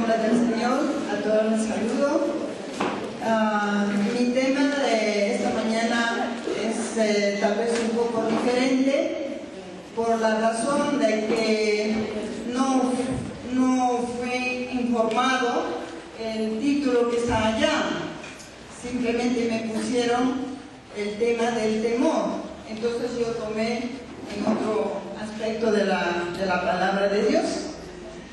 palabra del Señor, a todos les saludo. Mi tema de esta mañana es tal vez un poco diferente por la razón de que no fue informado el título que está allá. Simplemente me pusieron el tema del temor. Entonces yo tomé en otro aspecto de la palabra de Dios.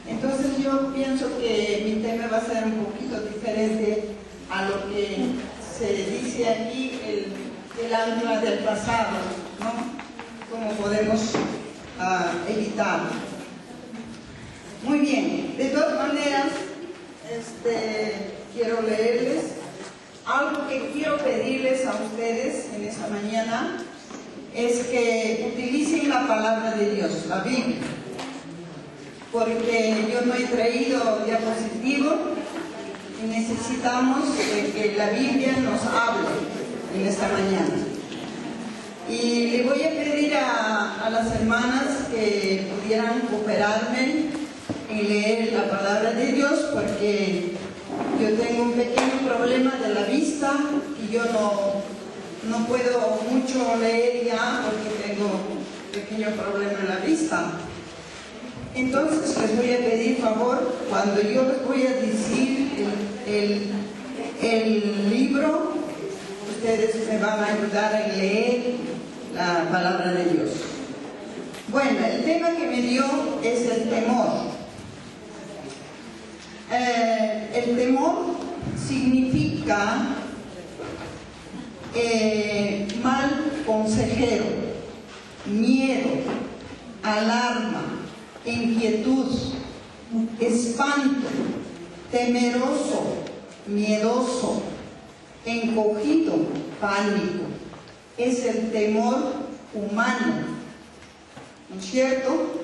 Entonces yo pienso que mi tema va a ser un poquito diferente a lo que se dice aquí, el ancla del pasado, ¿no? ¿Cómo podemos evitarlo? Muy bien, de todas maneras, quiero leerles algo que quiero pedirles a ustedes en esta mañana, es que utilicen la palabra de Dios, la Biblia. Porque yo no he traído diapositivo y necesitamos que la Biblia nos hable en esta mañana. Y le voy a pedir a las hermanas que pudieran cooperarme en leer la palabra de Dios, porque yo tengo un pequeño problema de la vista y yo no puedo mucho leer ya porque tengo un pequeño problema en la vista. Entonces les voy a pedir favor, cuando yo les voy a decir el libro, ustedes me van a ayudar a leer la palabra de Dios. Bueno, el tema que me dio es el temor. El temor significa mal consejero, miedo, alarma, inquietud, espanto, temeroso, miedoso, encogido, pánico. Es el temor humano, ¿no es cierto?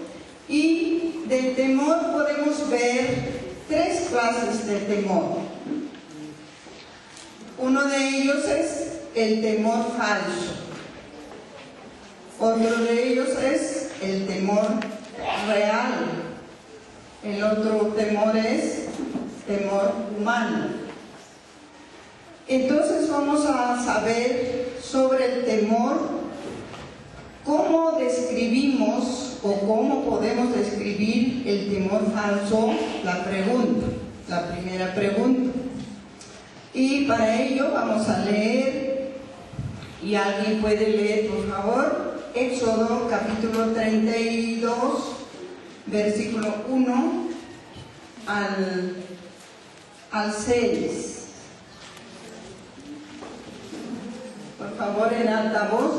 Y del temor podemos ver tres clases de temor. Uno de ellos es el temor falso. Otro de ellos es el temor real. El otro temor es temor humano. Entonces vamos a saber sobre el temor, cómo describimos o cómo podemos describir el temor falso, la primera pregunta. Y para ello vamos a leer, y alguien puede leer por favor, Éxodo capítulo 32, versículo 1 al 6. Por favor, en alta voz.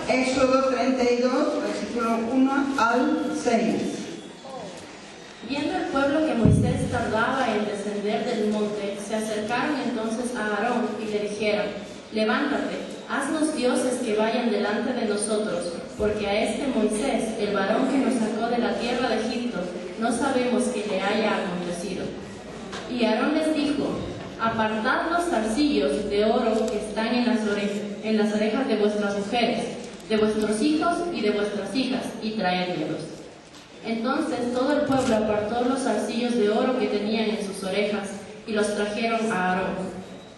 Éxodo 32, versículo 1 al 6. Viendo el pueblo que Moisés tardaba en descender del monte, se acercaron entonces a Aarón y le dijeron: levántate, haznos dioses que vayan delante de nosotros, porque a este Moisés, el varón que nos sacó de la tierra de Egipto, no sabemos qué le haya acontecido. Y Aarón les dijo: apartad los zarcillos de oro que están en las orejas de vuestras mujeres, de vuestros hijos y de vuestras hijas, y traédmelos. Entonces todo el pueblo apartó los zarcillos de oro que tenían en sus orejas, y los trajeron a Aarón.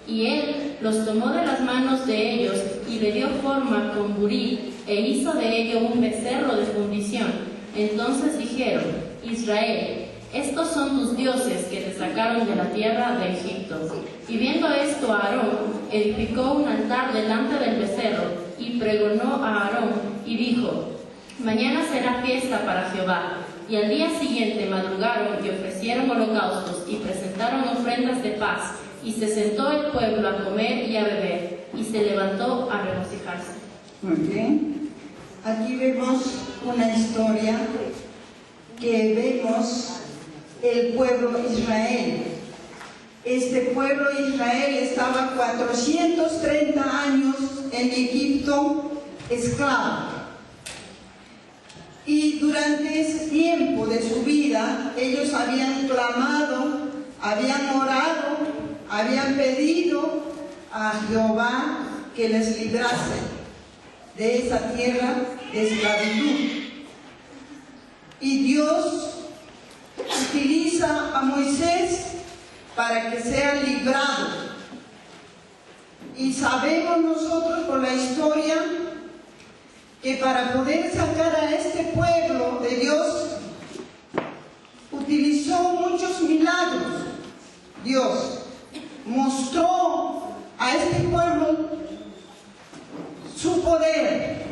Y él los tomó de las manos de ellos, y le dio forma con buril, e hizo de ello un becerro de fundición. Entonces dijeron: Israel, estos son tus dioses que te sacaron de la tierra de Egipto. Y viendo esto, Aarón edificó un altar delante del becerro, y pregonó a Aarón, y dijo: mañana será fiesta para Jehová. Y al día siguiente madrugaron y ofrecieron holocaustos y presentaron ofrendas de paz. Y se sentó el pueblo a comer y a beber, y se levantó a regocijarse. Muy bien. Aquí vemos una historia que vemos el pueblo Israel. Este pueblo Israel estaba 430 años en Egipto esclavo. Y durante ese tiempo de su vida, ellos habían clamado, habían orado, habían pedido a Jehová que les librase de esa tierra de esclavitud. Y Dios utiliza a Moisés para que sea librado. Y sabemos nosotros por la historia que para poder sacar a este pueblo de Dios, utilizó muchos milagros. Dios mostró a este pueblo su poder.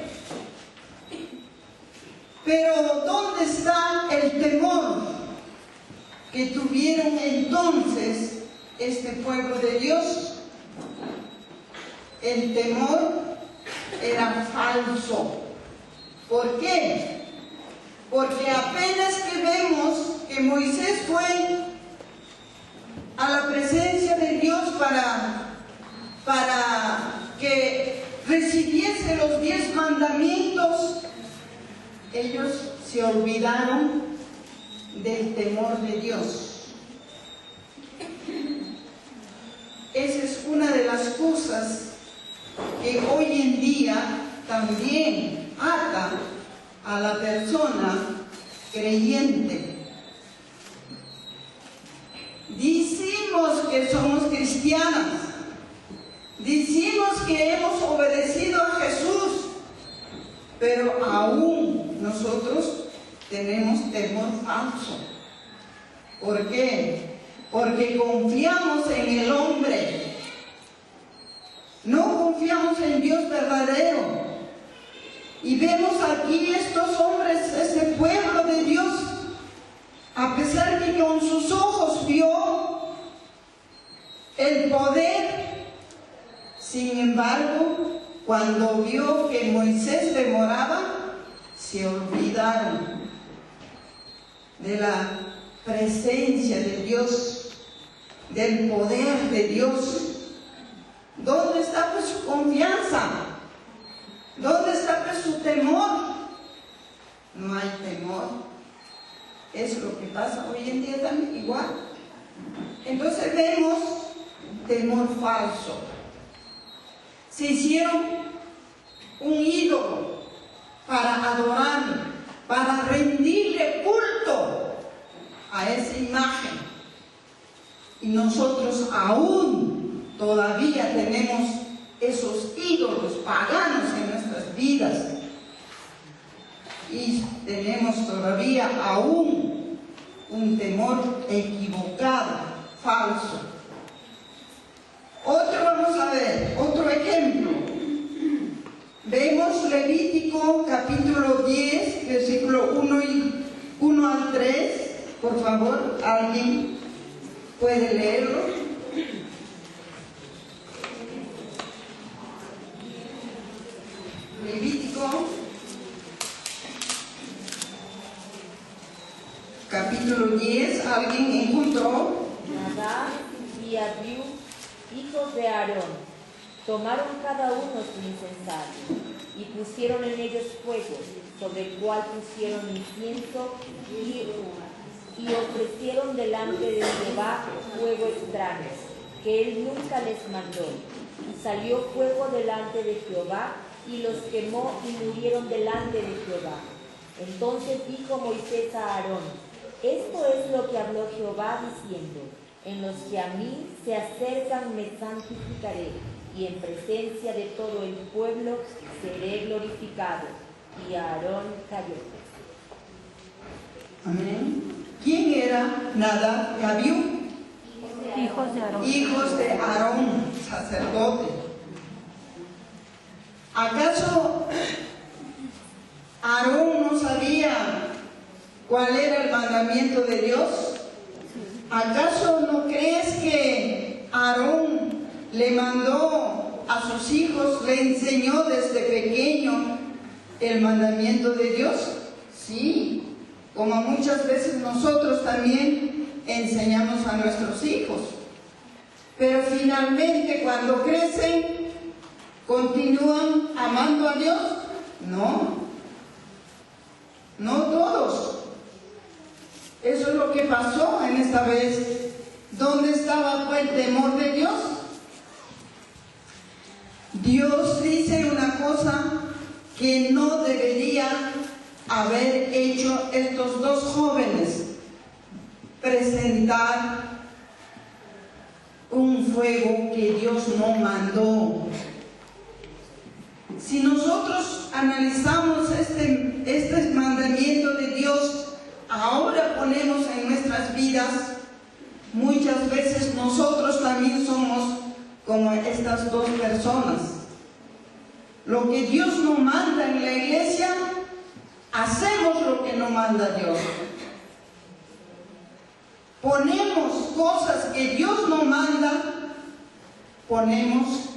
Pero ¿dónde está el temor que tuvieron entonces este pueblo de Dios? El temor era falso. ¿Por qué? Porque apenas que vemos que Moisés fue a la presencia de Dios para que recibiese los 10 mandamientos, ellos se olvidaron del temor de Dios. Esa es una de las cosas que hoy en día también ata a la persona creyente. Decimos que somos cristianas, decimos que hemos obedecido a Jesús, pero aún nosotros tenemos temor falso. ¿Por qué? Porque confiamos en el hombre, no confiamos en Dios verdadero. Y vemos aquí estos hombres, este pueblo de Dios, a pesar que con sus ojos vio el poder, sin embargo, cuando vio que Moisés demoraba, se olvidaron de la presencia de Dios, del poder de Dios. ¿Dónde está pues su confianza? ¿Dónde está pues su temor? No hay temor. Es lo que pasa hoy en día también igual. Entonces vemos temor falso. Se hicieron un ídolo para adorarlo, para rendirle culto a esa imagen. Y nosotros aún todavía tenemos esos ídolos paganos en nuestras vidas. Y tenemos todavía aún un temor equivocado, falso. Vamos a ver, otro ejemplo. Vemos Levítico capítulo 10, versículo 1 al 3. Por favor, ¿alguien puede leerlo? Levítico capítulo 10, ¿alguien encontró? Nadab y Abiú, hijos de Aarón, tomaron cada uno su incensario y pusieron en ellos fuego, sobre el cual pusieron incienso y ofrecieron delante de Jehová fuego extraño, que él nunca les mandó. Y salió fuego delante de Jehová, y los quemó y murieron delante de Jehová. Entonces dijo Moisés a Aarón: esto es lo que habló Jehová diciendo: en los que a mí se acercan me santificaré, y en presencia de todo el pueblo seré glorificado. Y Aarón calló. Amén. ¿Quién era Nadab y Abiú? Hijos de Aarón. Hijos de Aarón, sacerdote. ¿Acaso Aarón no sabía cuál era el mandamiento de Dios? ¿Acaso no crees que Aarón le mandó a sus hijos, le enseñó desde pequeño el mandamiento de Dios? Sí, como muchas veces nosotros también enseñamos a nuestros hijos. Pero finalmente cuando crecen, ¿continúan amando a Dios? No, no todos. Eso es lo que pasó en esta vez. ¿Dónde estaba pues, el temor de Dios? Dios dice una cosa que no debería haber hecho estos dos jóvenes. presentar un fuego que Dios no mandó. Si nosotros analizamos este mandamiento de Dios, ahora ponemos en nuestras vidas, muchas veces nosotros también somos como estas dos personas. Lo que Dios no manda en la iglesia, hacemos lo que no manda Dios. Ponemos cosas que Dios no manda, ponemos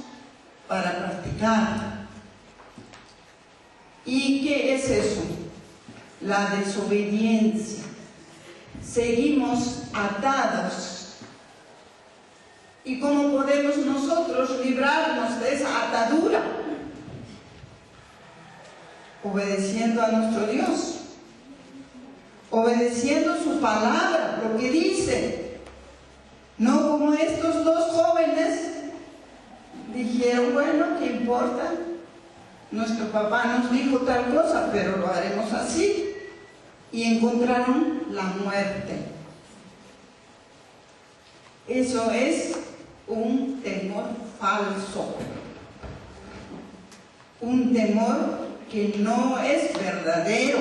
para practicar. ¿Y qué es eso? La desobediencia. Seguimos atados. ¿Y cómo podemos nosotros librarnos de esa atadura? Obedeciendo a nuestro Dios, obedeciendo su palabra, lo que dice. No como estos dos jóvenes dijeron, bueno, ¿qué importa? Nuestro papá nos dijo tal cosa, pero lo haremos así. Y encontraron la muerte. Eso es un temor falso. Un temor que no es verdadero.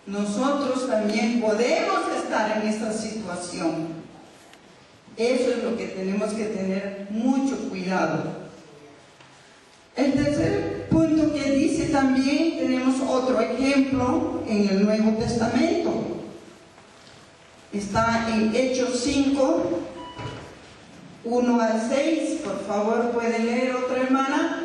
Nosotros también podemos estar en esta situación. Eso es lo que tenemos que tener mucho cuidado. El tercer punto que dice también, tenemos otro ejemplo en el Nuevo Testamento. Está en Hechos 5, 1 al 6. Por favor, ¿puede leer otra hermana?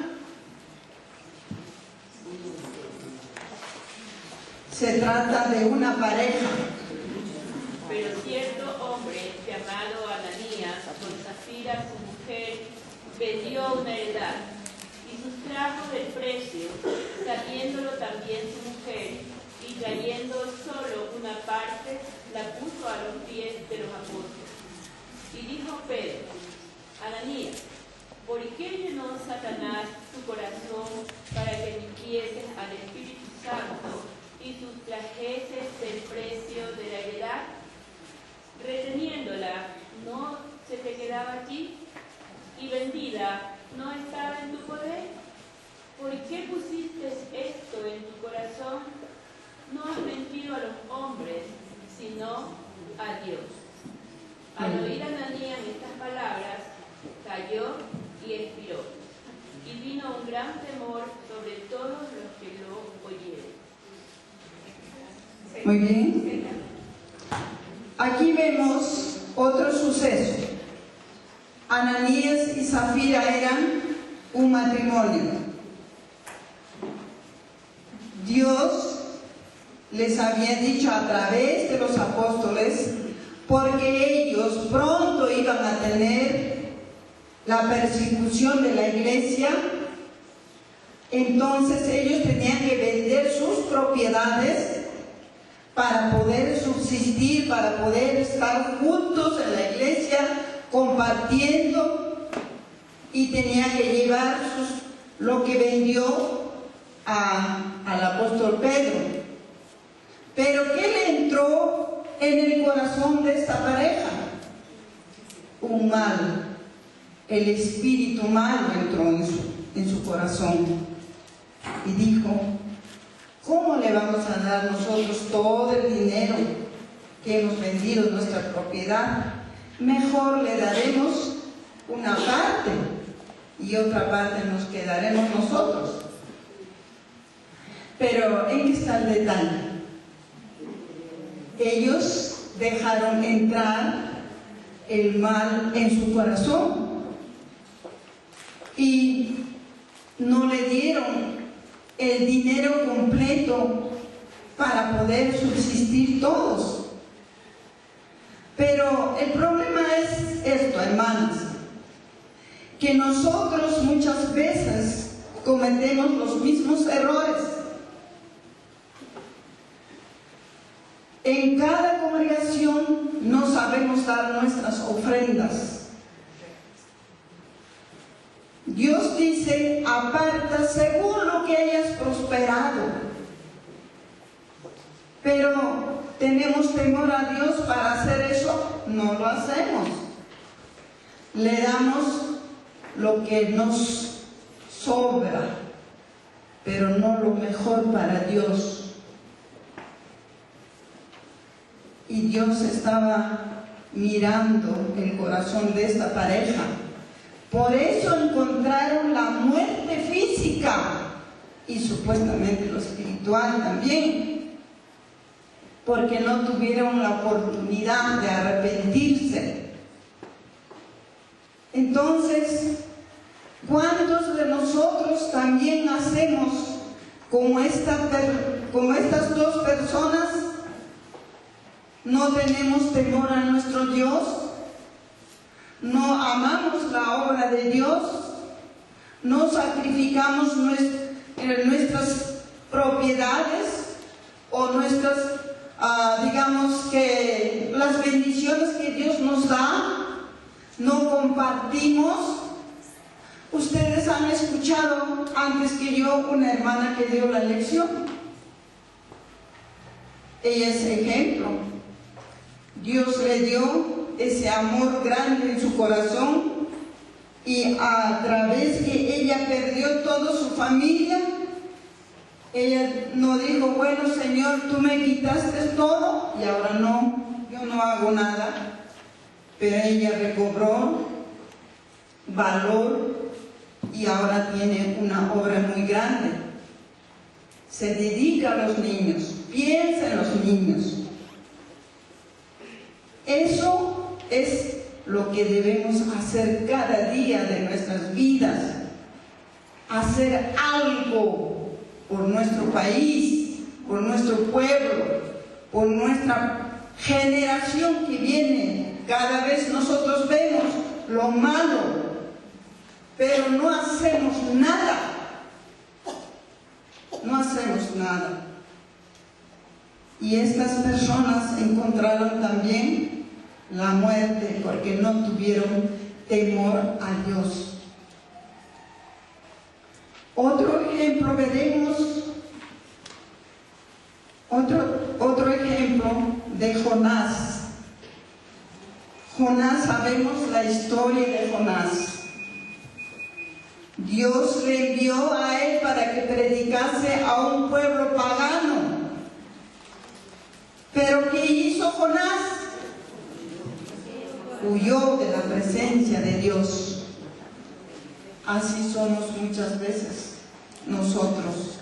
Se trata de una pareja. Pero cierto hombre llamado Ananías, con Zafira su mujer, vendió una heredad y sustrajo del precio, sabiéndolo también su mujer, y trayendo solo una parte, la puso a los pies de los apóstoles. Y dijo Pedro: Ananías, ¿por qué llenó Satanás tu corazón para que mintieses al Espíritu Santo y sustrajeses del precio de la heredad? Reteniéndola, ¿no se te quedaba aquí? Y vendida, ¿no estaba en tu poder? ¿Por qué pusiste esto en tu corazón? No has mentido a los hombres, sino a Dios. Al oír Ananías estas palabras, cayó y expiró. Y vino un gran temor sobre todos los que lo oyeron. Muy bien. Aquí vemos otro suceso. Ananías y Zafira eran un matrimonio. Dios les había dicho a través de los apóstoles, porque ellos pronto iban a tener la persecución de la iglesia, entonces ellos tenían que vender sus propiedades para poder subsistir, para poder estar juntos en la iglesia, compartiendo, y tenía que llevar lo que vendió al apóstol Pedro. Pero ¿qué le entró en el corazón de esta pareja? Un mal. El espíritu malo entró en su corazón y dijo: ¿cómo le vamos a dar nosotros todo el dinero que hemos vendido, nuestra propiedad? Mejor le daremos una parte y otra parte nos quedaremos nosotros. Pero ¿en qué está el detalle? Ellos dejaron entrar el mal en su corazón y no le dieron el dinero completo para poder subsistir todos. Pero el problema es esto, hermanos, que nosotros muchas veces cometemos los mismos errores. En cada congregación no sabemos dar nuestras ofrendas. Dios dice: aparta según lo que hayas prosperado. Pero tenemos temor a Dios para hacer eso, no lo hacemos. Le damos lo que nos sobra, pero no lo mejor para Dios. Y Dios estaba mirando el corazón de esta pareja. Por eso encontraron la muerte física y supuestamente lo espiritual también, porque no tuvieron la oportunidad de arrepentirse. Entonces, ¿cuántos de nosotros también hacemos como estas dos personas? No tenemos temor a nuestro Dios, no amamos la obra de Dios, no sacrificamos nuestras propiedades o nuestras, digamos que las bendiciones que Dios nos da, no compartimos. Ustedes han escuchado antes que yo una hermana que dio la lección. Ella es ejemplo. Dios le dio ese amor grande en su corazón y a través que ella perdió toda su familia, ella no dijo, bueno Señor, tú me quitaste todo y ahora no, yo no hago nada. Pero ella recobró valor y ahora tiene una obra muy grande. Se dedica a los niños, piensa en los niños. Eso es lo que debemos hacer cada día de nuestras vidas. Hacer algo por nuestro país, por nuestro pueblo, por nuestra generación que viene. Cada vez nosotros vemos lo malo, pero no hacemos nada. No hacemos nada. Y estas personas encontraron también la muerte porque no tuvieron temor a Dios. Otro ejemplo veremos, otro ejemplo de Jonás. Jonás, sabemos la historia de Jonás. Dios le envió a él para que predicase a un pueblo pagano. Pero ¿qué hizo Jonás? Huyó de la presencia de Dios. Así somos muchas veces nosotros.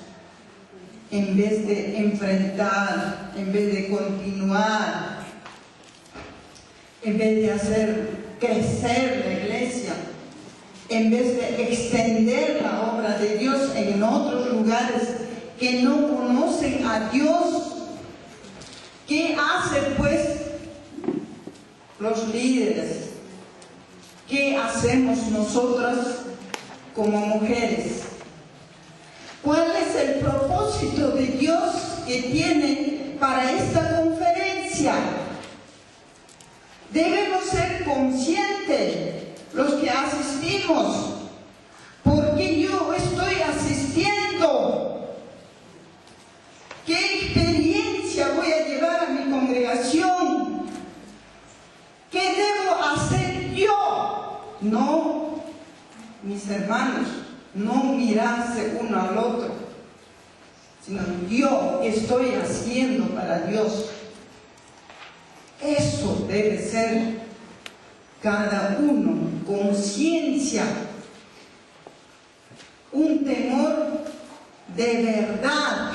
En vez de enfrentar, en vez de continuar, en vez de hacer crecer la iglesia, en vez de extender la obra de Dios en otros lugares que no conocen a Dios, ¿qué hacen pues los líderes? ¿Qué hacemos nosotras como mujeres? ¿Cuál es el propósito de Dios que tiene para esta conferencia? Debemos ser conscientes los que asistimos. ¿Por qué yo estoy asistiendo? ¿Qué experiencia voy a llevar a mi congregación? ¿Qué debo hacer yo? No, mis hermanos, no mirarse uno al otro, sino yo, ¿qué estoy haciendo para Dios? Eso debe ser cada uno, conciencia, un temor de verdad,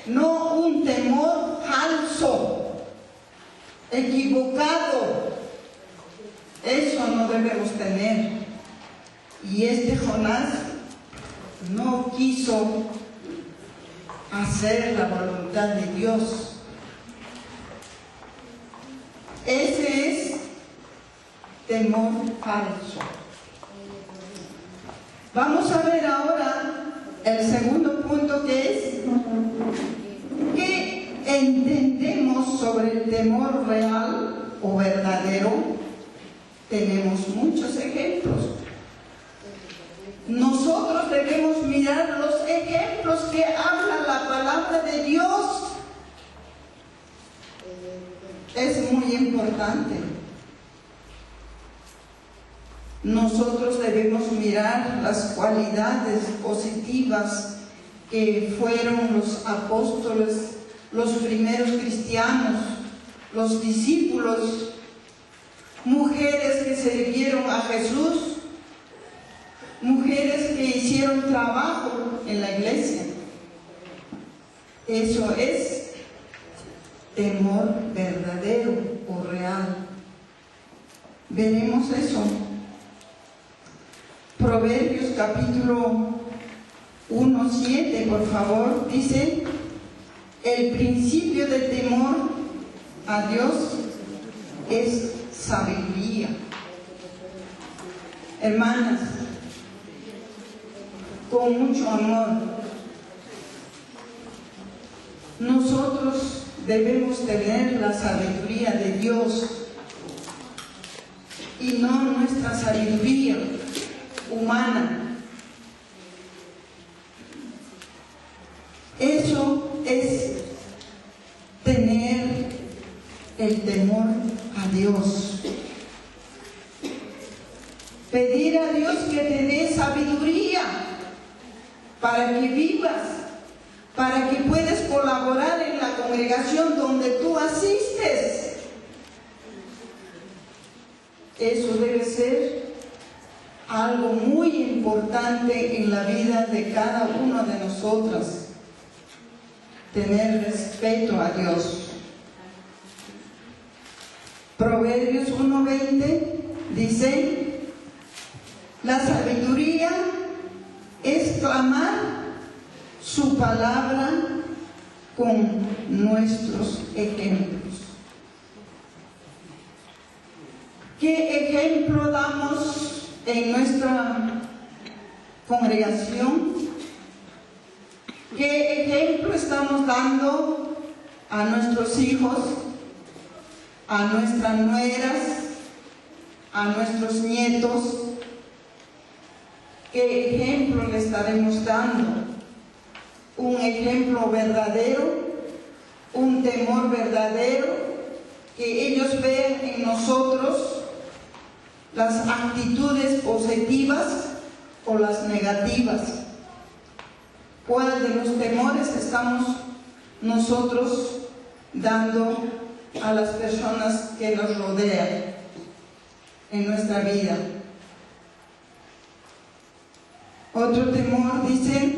no un temor falso, equivocado. Eso no debemos tener. Y este Jonás no quiso hacer la voluntad de Dios. Ese es temor falso. Vamos a ver ahora el segundo punto, que es ¿qué entendemos sobre el temor real o verdadero? Tenemos muchos ejemplos. Nosotros debemos mirar los ejemplos que habla la palabra de Dios. importante. Nosotros debemos mirar las cualidades positivas que fueron los apóstoles, los primeros cristianos, los discípulos, mujeres que sirvieron a Jesús, mujeres que hicieron trabajo en la iglesia. Eso es temor verdadero o real. Veremos eso. Proverbios capítulo 1:7, por favor, dice: el principio de temor a Dios es sabiduría. Hermanas, con mucho amor, nosotros debemos tener la sabiduría de Dios y no nuestra sabiduría humana. Eso es tener el temor a Dios. Pedir a Dios que te dé sabiduría para que vivas, para que puedas colaborar en la congregación donde tú asistes. Eso debe ser algo muy importante en la vida de cada uno de nosotras. Tener respeto a Dios. Proverbios 1:20 dice: la sabiduría es clamar su palabra con nuestros ejemplos. ¿Qué ejemplo damos en nuestra congregación? ¿Qué ejemplo estamos dando a nuestros hijos, a nuestras nueras, a nuestros nietos? ¿Qué ejemplo le estaremos dando? ¿Un ejemplo verdadero? ¿Un temor verdadero? Que ellos vean en nosotros las actitudes positivas o las negativas. ¿Cuál de los temores estamos nosotros dando a las personas que nos rodean en nuestra vida? Otro temor dice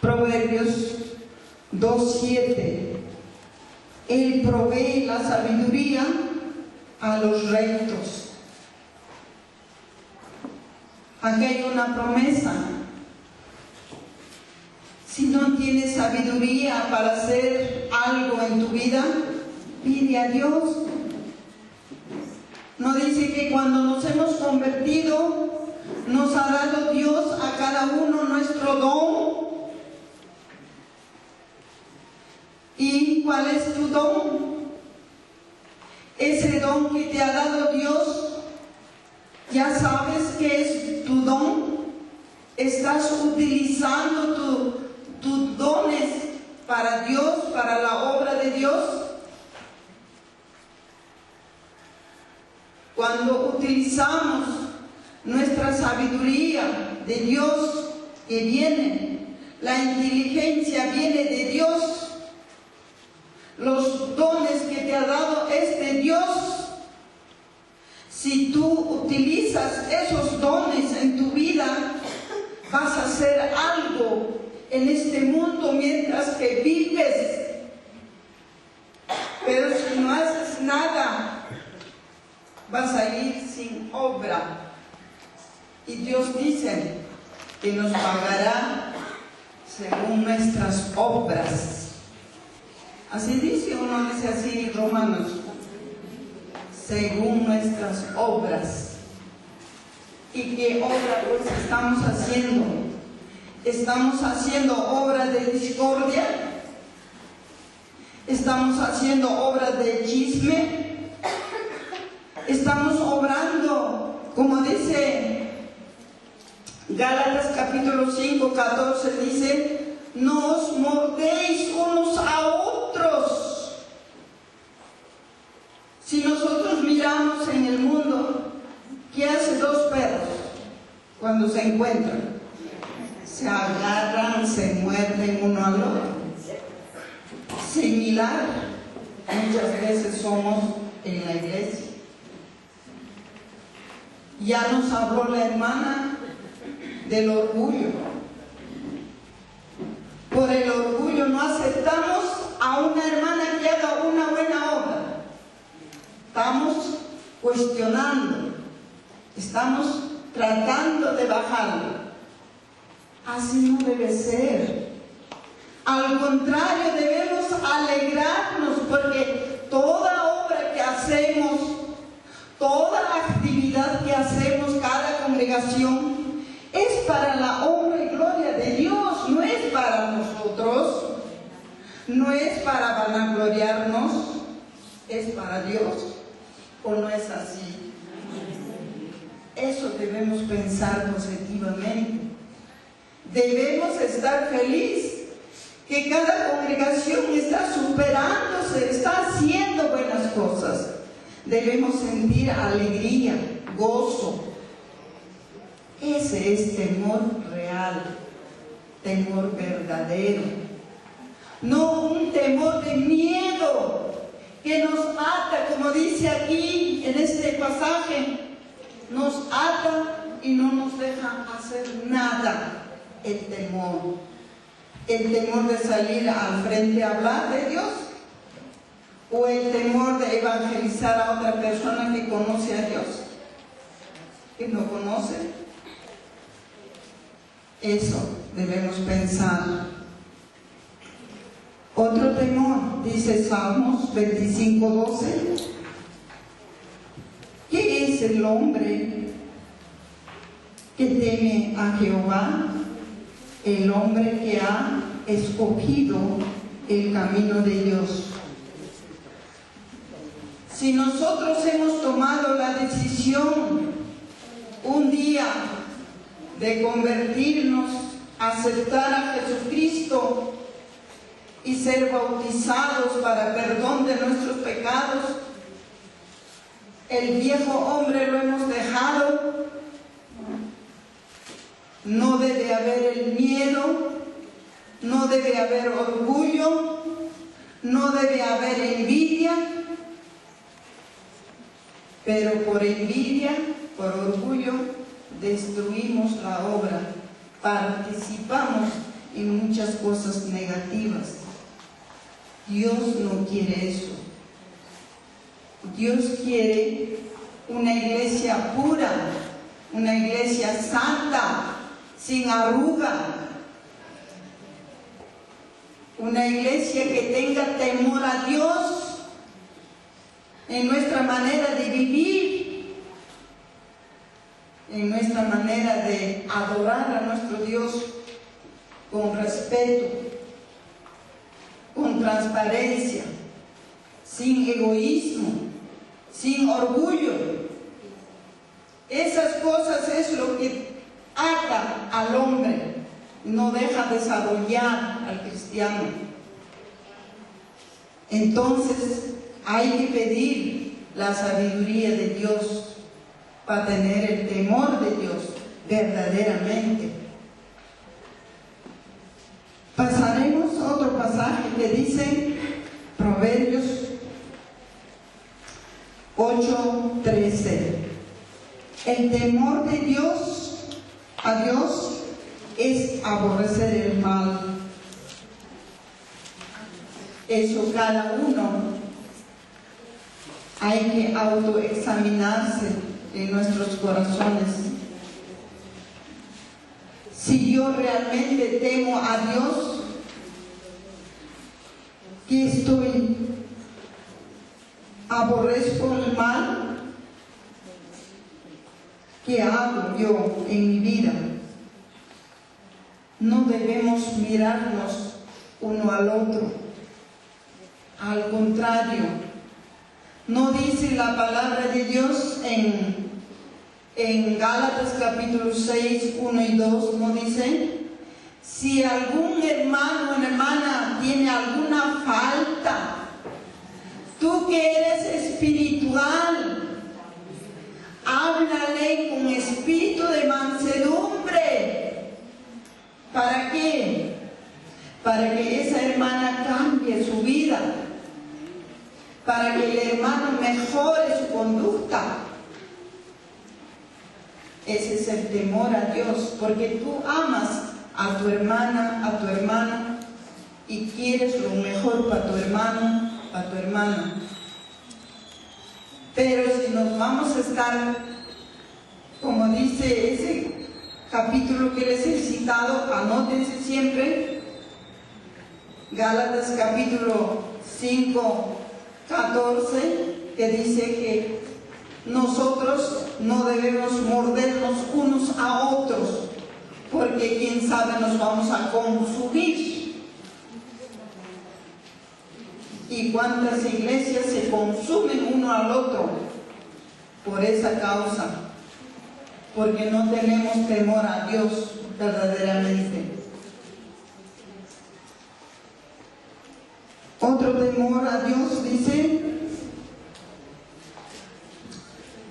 Proverbios 2:7: Él provee la sabiduría a los rectos. Aquí hay una promesa. Si no tienes sabiduría para hacer algo en tu vida, pide a Dios. No dice que cuando nos hemos convertido, nos ha dado Dios a cada uno nuestro don. ¿Y cuál es tu don? Ese don que te ha dado Dios, ya sabes que es tu don. Estás utilizando tus dones para Dios, para la obra de Dios. Cuando utilizamos nuestra sabiduría de Dios, que viene, la inteligencia viene de Dios, los dones que te ha dado es de Dios. Si tú utilizas esos dones en tu vida, vas a hacer algo en este mundo mientras que vives. Pero si no haces nada, vas a ir sin obra. Y Dios dice que nos pagará según nuestras obras. Así dice, uno dice así, Romanos, según nuestras obras. ¿Y qué obra pues estamos haciendo? ¿Estamos haciendo obra de discordia? ¿Estamos haciendo obra de chisme? ¿Estamos obrando, como dice Gálatas capítulo 5, 14, dice: no os mordéis unos a otros? el mundo, ¿qué hace dos perros cuando se encuentran? Se agarran, se muerden uno al otro. Similar, muchas veces somos en la iglesia. Ya nos habló la hermana del orgullo. Por el orgullo no aceptamos a una hermana que haga una buena obra. Estamos cuestionando, estamos tratando de bajarlo. Así no debe ser. Al contrario, debemos alegrarnos porque toda obra que hacemos, toda actividad que hacemos, cada congregación, es para la honra y gloria de Dios, no es para nosotros, no es para vanagloriarnos, es para Dios. ¿O no es así? Eso debemos pensar positivamente. Debemos estar felices que cada congregación está superándose, está haciendo buenas cosas. Debemos sentir alegría, gozo. Ese es temor real, temor verdadero. No un temor de miedo que nos ata, como dice aquí en este pasaje, nos ata y no nos deja hacer nada. El temor de salir al frente a hablar de Dios, o el temor de evangelizar a otra persona que conoce a Dios, que no conoce. Eso debemos pensar. Otro temor, dice Salmos 25:12. ¿Qué es el hombre que teme a Jehová? El hombre que ha escogido el camino de Dios. Si nosotros hemos tomado la decisión un día de convertirnos, aceptar a Jesucristo y ser bautizados para perdón de nuestros pecados, el viejo hombre lo hemos dejado. No debe haber el miedo, no debe haber orgullo, no debe haber envidia, pero por envidia, por orgullo, destruimos la obra, participamos en muchas cosas negativas. Dios no quiere eso. Dios quiere una iglesia pura, una iglesia santa, sin arruga, una iglesia que tenga temor a Dios en nuestra manera de vivir, en nuestra manera de adorar a nuestro Dios con respeto, con transparencia, sin egoísmo, sin orgullo. Esas cosas es lo que ata al hombre, no deja desarrollar al cristiano. Entonces hay que pedir la sabiduría de Dios para tener el temor de Dios verdaderamente. Pasaremos a otro pasaje que dice Proverbios 8:13. El temor de Dios, a Dios, es aborrecer el mal. Eso cada uno hay que autoexaminarse en nuestros corazones. Si yo realmente temo a Dios, ¿qué estoy? ¿Aborrezco el mal? ¿Qué hago yo en mi vida? No debemos mirarnos uno al otro. Al contrario, ¿no dice la palabra de Dios en Gálatas capítulo 6, 1 y 2? ¿No dice? Si algún hermano o hermana tiene alguna falta, tú que eres espiritual, hagan la ley con espíritu de mansedumbre. ¿Para qué? Para que esa hermana cambie su vida, para que el hermano mejore su conducta. Ese es el temor a Dios, porque tú amas a tu hermana, a tu hermano, y quieres lo mejor para tu hermano, para tu hermana. Pero si nos vamos a estar, como dice ese capítulo que les he citado, anótense siempre, Gálatas capítulo 5, 14, que dice que nosotros no debemos mordernos unos a otros, porque quién sabe nos vamos a consumir. Y cuántas iglesias se consumen uno al otro por esa causa, porque no tenemos temor a Dios verdaderamente. Otro temor a Dios dice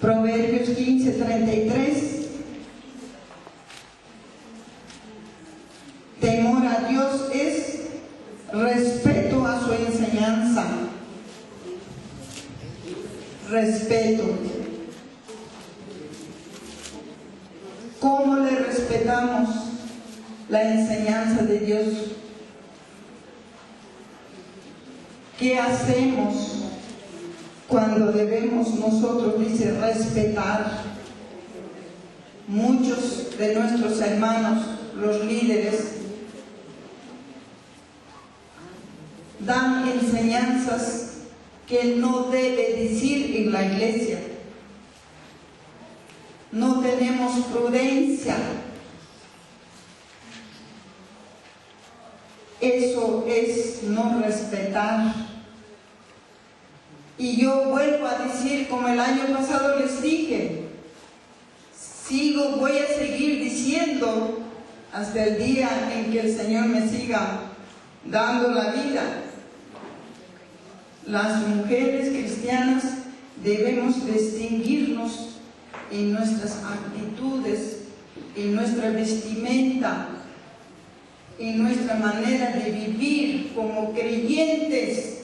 Proverbios 15:33. Temor a Dios es respeto a su enseñanza. Respeto. ¿Cómo le respetamos la enseñanza de Dios? ¿Qué hacemos cuando debemos nosotros, dice, respetar? Muchos de nuestros hermanos, los líderes, dan enseñanzas que no debe decir en la iglesia. No tenemos prudencia. Eso es no respetar. Y yo vuelvo a decir, como el año pasado les dije, voy a seguir diciendo hasta el día en que el Señor me siga dando la vida. Las mujeres cristianas debemos distinguirnos en nuestras actitudes, en nuestra vestimenta, en nuestra manera de vivir como creyentes,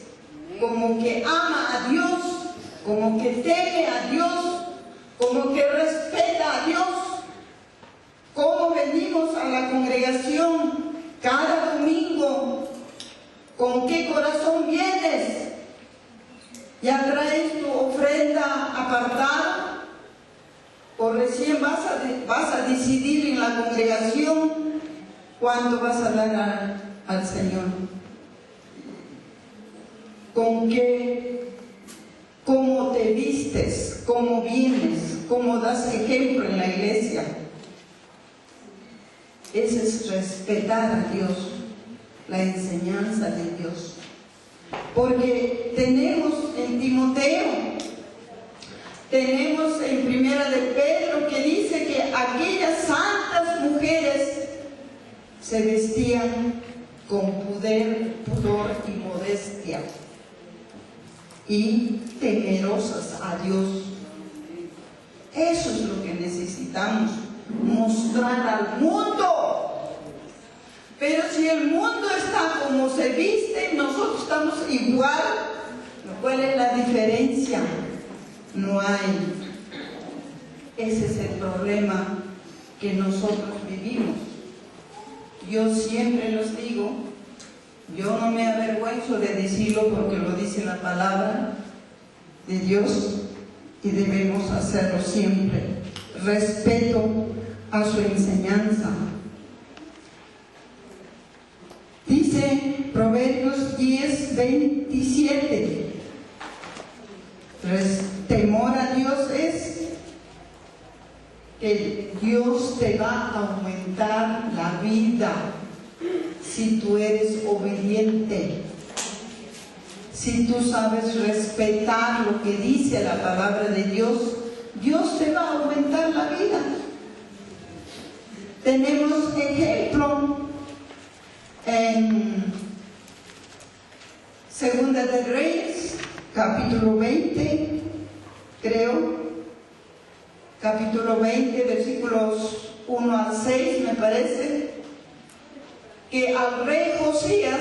como que ama a Dios, como que teme a Dios, como que respeta a Dios. Cómo venimos a la congregación cada domingo, con qué corazón vienes. ¿Ya traes tu ofrenda apartada? ¿O recién vas a decidir en la congregación cuándo vas a dar al Señor? ¿Con qué? ¿Cómo te vistes? ¿Cómo vienes? ¿Cómo das ejemplo en la iglesia? Ese es respetar a Dios, la enseñanza de Dios. Porque tenemos en Timoteo, tenemos en Primera de Pedro que dice que aquellas santas mujeres se vestían con pudor y modestia y temerosas a Dios. Eso es lo que necesitamos, mostrar al mundo. Pero si el mundo está como se viste, nosotros estamos igual. ¿Cuál es la diferencia? No hay. Ese es el problema que nosotros vivimos. Yo siempre los digo, yo no me avergüenzo de decirlo porque lo dice la palabra de Dios y debemos hacerlo siempre. Respeto a su enseñanza. Dice Proverbios 10:27. Temor a Dios es que Dios te va a aumentar la vida si tú eres obediente, si tú sabes respetar lo que dice la palabra de Dios. Dios te va a aumentar la vida. Tenemos ejemplo en Segunda de Reyes, capítulo 20, creo, capítulo 20, versículos 1 al 6, me parece, que al rey Josías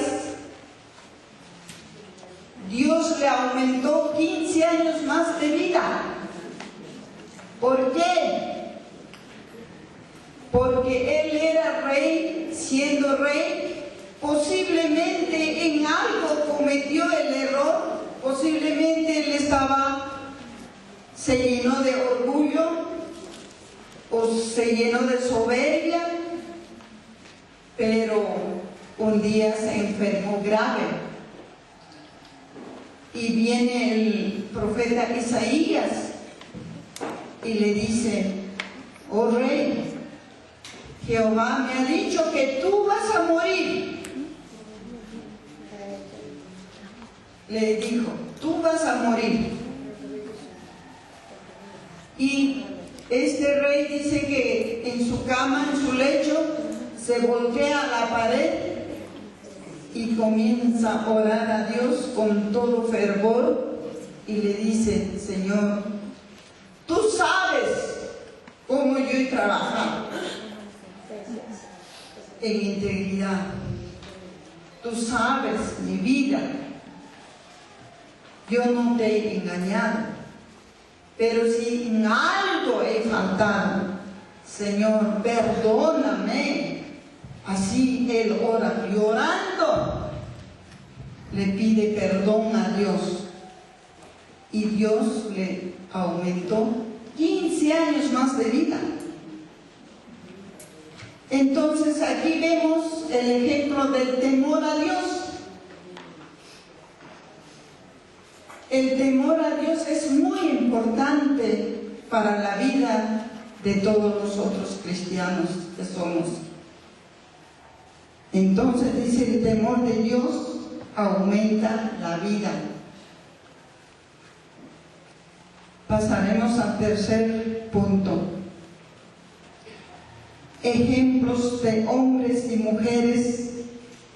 Dios le aumentó 15 años más de vida. ¿Por qué? Porque él era rey, siendo rey, posiblemente en algo cometió el error, posiblemente él se llenó de orgullo o se llenó de soberbia, pero un día se enfermó grave. Y viene el profeta Isaías y le dice: oh rey, Jehová me ha dicho que tú vas a morir. Le dijo: tú vas a morir. Y este rey dice que en su cama, en su lecho, se voltea a la pared y comienza a orar a Dios con todo fervor y le dice: Señor, tú sabes cómo yo he trabajado en integridad, tú sabes mi vida, yo no te he engañado, pero si en algo he faltado, Señor, perdóname. Así él ora, llorando, le pide perdón a Dios, y Dios le aumentó 15 años más de vida. Entonces aquí vemos el ejemplo del temor a Dios. El temor a Dios es muy importante para la vida de todos nosotros cristianos que somos. Entonces dice: el temor de Dios aumenta la vida. Pasaremos al tercer punto. Ejemplos de hombres y mujeres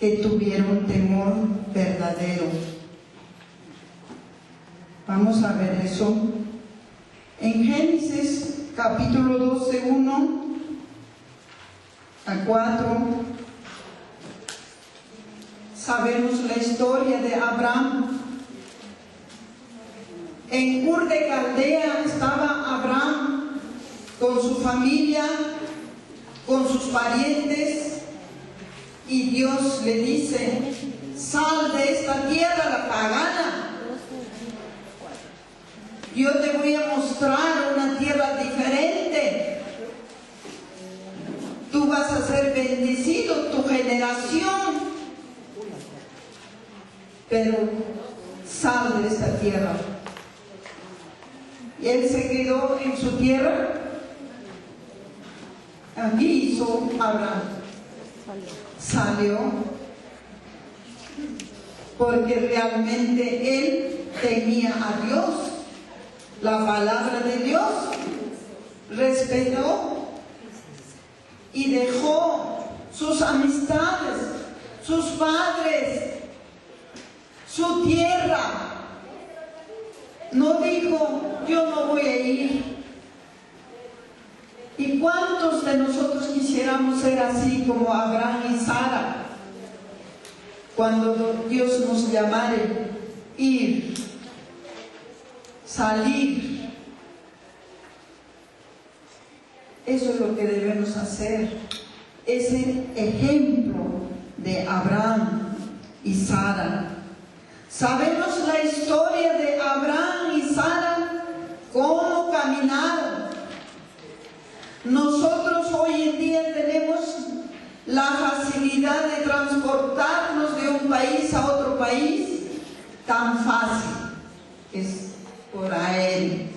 que tuvieron temor verdadero. Vamos a ver eso. En Génesis capítulo 12, 1 a 4, sabemos la historia de Abraham. En Ur de Caldea estaba Abraham con su familia, con sus parientes, y Dios le dice: sal de esta tierra, la pagana. Yo te voy a mostrar una tierra diferente. Tú vas a ser bendecido, tu generación. Pero sal de esta tierra. Y él se quedó en su tierra. Aquí hizo Abraham. Salió. Porque realmente él temía a Dios, la palabra de Dios, respetó y dejó sus amistades, sus padres, su tierra. No dijo: yo no voy a ir. ¿Y cuántos de nosotros quisiéramos ser así como Abraham y Sara? Cuando Dios nos llamare, ir, salir. Eso es lo que debemos hacer. Ese ejemplo de Abraham y Sara. Sabemos la historia de Abraham y Sara, cómo caminaron. Nosotros hoy en día tenemos la facilidad de transportarnos de un país a otro país tan fácil. Es por aéreo.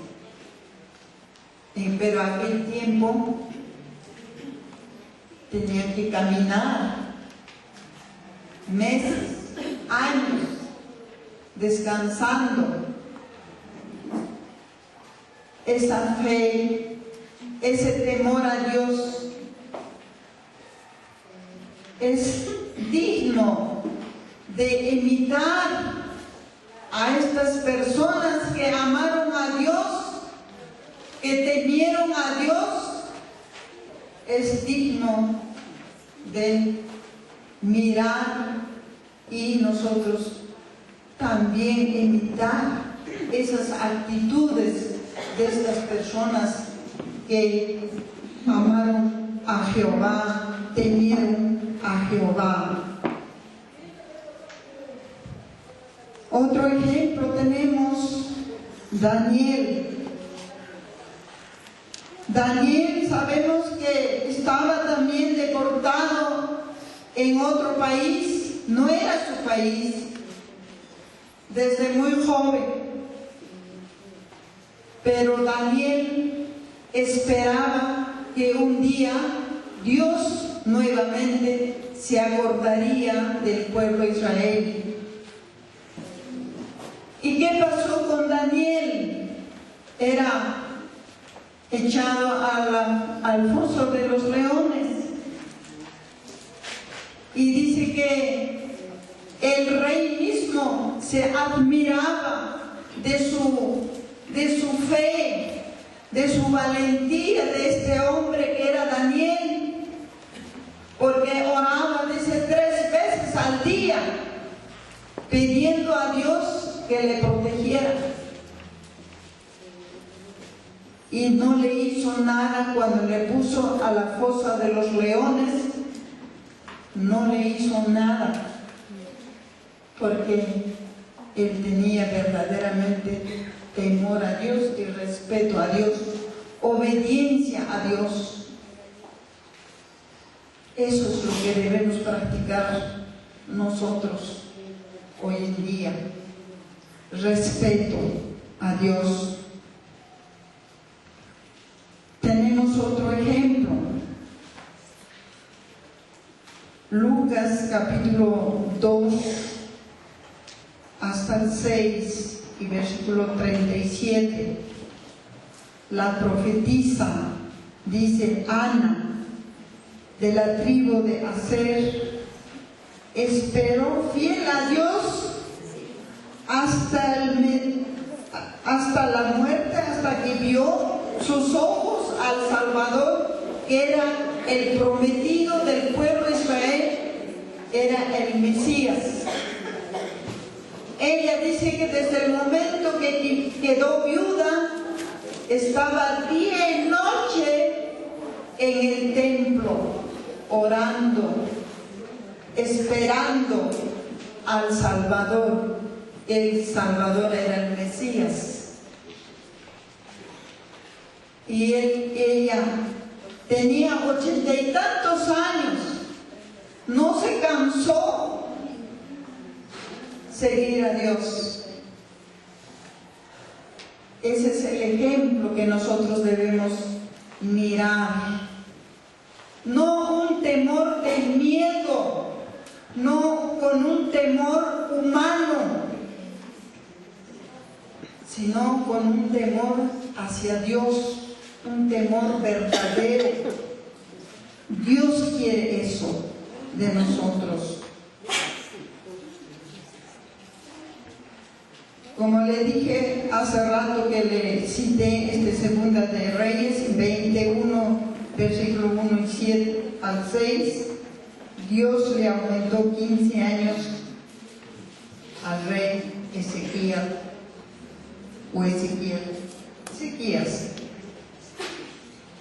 Pero aquel tiempo tenían que caminar meses, años, descansando. Esa fe, ese temor a Dios es digno de imitar a estas personas que amaron a Dios que temieron a Dios es digno de mirar y nosotros también imitar esas actitudes de estas personas que amaron a Jehová, temieron a Jehová. Otro ejemplo tenemos Daniel. Daniel sabemos que estaba también deportado en otro país, no era su país, desde muy joven. Pero Daniel esperaba que un día Dios nuevamente se acordaría del pueblo de Israel. ¿Y qué pasó con Daniel? Era echado al foso de los leones. Y dice que el rey mismo se admiraba de su fe, de su valentía de este hombre que era Daniel, porque oraba, dice, 3 veces al día, pidiendo a Dios que le protegiera. Y no le hizo nada cuando le puso a la fosa de los leones, no le hizo nada, porque él tenía verdaderamente temor a Dios y respeto a Dios, obediencia a Dios. Eso es lo que debemos practicar nosotros hoy en día. Respeto a Dios. Tenemos otro ejemplo. Lucas capítulo 2 hasta el 6 y versículo 37. La profetisa, dice Ana, de la tribu de Aser, esperó fiel a Dios hasta la muerte, hasta que vio sus ojos al Salvador, que era el prometido del pueblo de Israel, era el Mesías. Ella dice que desde el momento que quedó viuda, estaba día y noche en el templo, orando, esperando al Salvador. El Salvador era el Mesías. Y ella tenía 80 y tantos años, no se cansó seguir a Dios. Ese es el ejemplo que nosotros debemos mirar. No un temor de miedo, no con un temor humano, sino con un temor hacia Dios, un temor verdadero. Dios quiere eso de nosotros. Como le dije hace rato que le cité Segunda de Reyes 21, versículo 1 y 7 al 6, Dios le aumentó 15 años al rey Ezequías.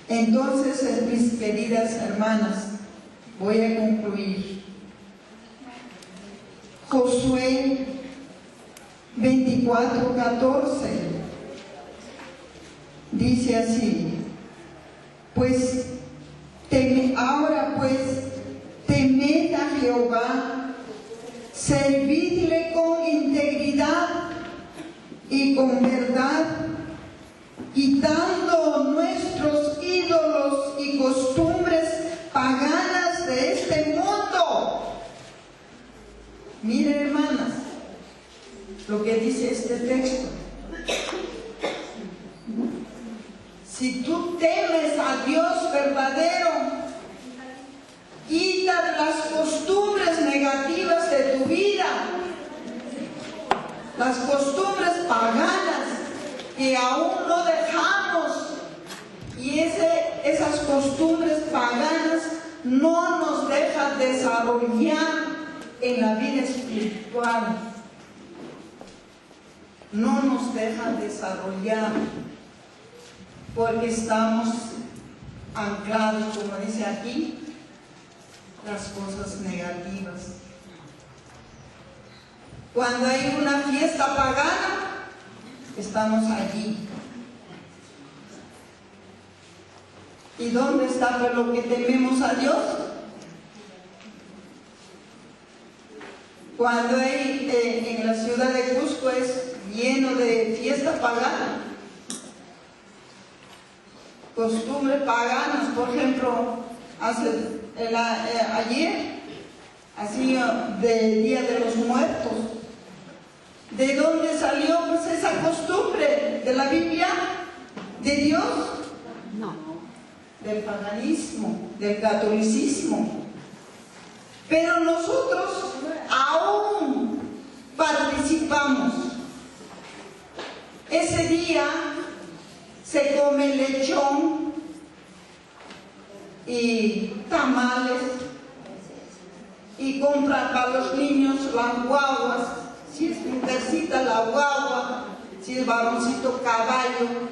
Entonces, mis queridas hermanas, voy a concluir. Josué 24:14 dice así: ahora temed a Jehová, servidle con integridad y con verdad, quitando nuestros ídolos y costumbres paganas de este mundo. Miren, hermanas, lo que dice este texto. Si tú temes a Dios verdadero, quita las costumbres negativas de tu vida, las costumbres paganas que aún no dejamos costumbres paganas no nos dejan desarrollar en la vida espiritual. No nos dejan desarrollar porque estamos anclados, como dice aquí, las cosas negativas. Cuando hay una fiesta pagana, estamos allí. ¿Y dónde está por lo que tememos a Dios? Cuando hay, en la ciudad de Cusco es lleno de fiesta pagana, costumbres paganas. Por ejemplo, ayer, así del Día de los Muertos, ¿de dónde salió pues esa costumbre? ¿De la Biblia? ¿De Dios? No. Del paganismo, del catolicismo. Pero nosotros aún participamos. Ese día se come lechón y tamales y compra para los niños las guaguas. Si es mujercita, la guagua; si es varoncito, caballo.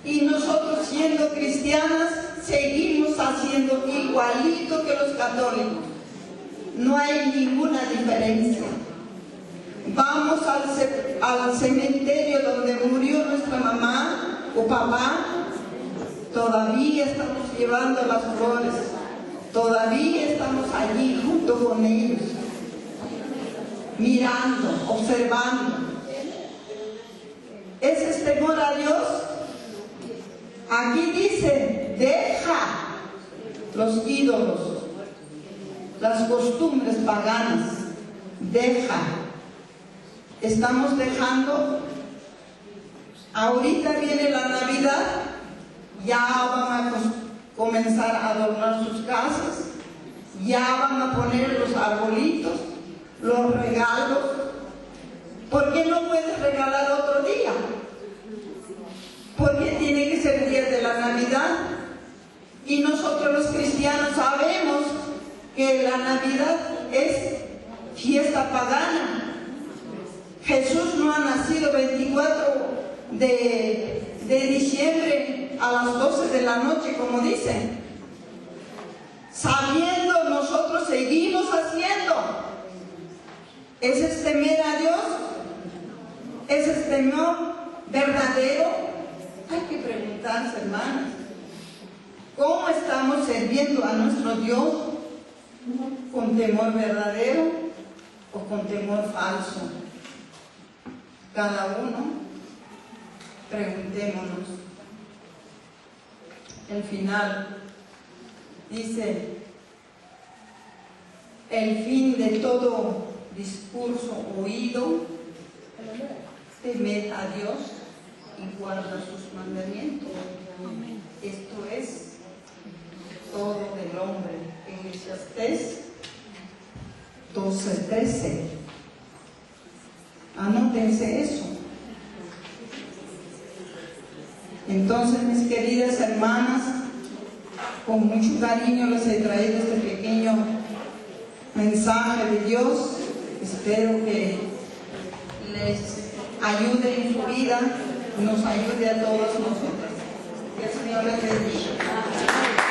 Y nosotros, siendo cristianas, seguimos haciendo igualito que los católicos. No hay ninguna diferencia. Vamos al cementerio donde murió nuestra mamá o papá, todavía estamos llevando las flores, todavía estamos allí junto con ellos, mirando, observando. ¿Ese es temor a Dios? Aquí dice: deja los ídolos, las costumbres paganas, deja. Estamos dejando. Ahorita viene la Navidad, ya van a comenzar a adornar sus casas, ya van a poner los arbolitos, los regalos. ¿Por qué no puedes regalar otro día? Porque tiene que ser el día de la Navidad. Y nosotros los cristianos sabemos que la Navidad es fiesta pagana. Jesús no ha nacido 24 de diciembre a las 12 de la noche, como dicen. Sabiendo, nosotros seguimos haciendo. ¿Ese es temer a Dios? ¿Ese es temor verdadero? Hay que preguntarse, hermanos, ¿cómo estamos sirviendo a nuestro Dios? ¿Con temor verdadero o con temor falso? Cada uno, preguntémonos. El final dice: el fin de todo discurso oído, temed a Dios y guarda sus mandamientos. Esto es todo del hombre. Eclesiastés 12:13. Anótense eso. Entonces, mis queridas hermanas, con mucho cariño les he traído este pequeño mensaje de Dios. Espero que les ayude en su vida, nos ayude a todos nosotros. Que el Señor les bendiga.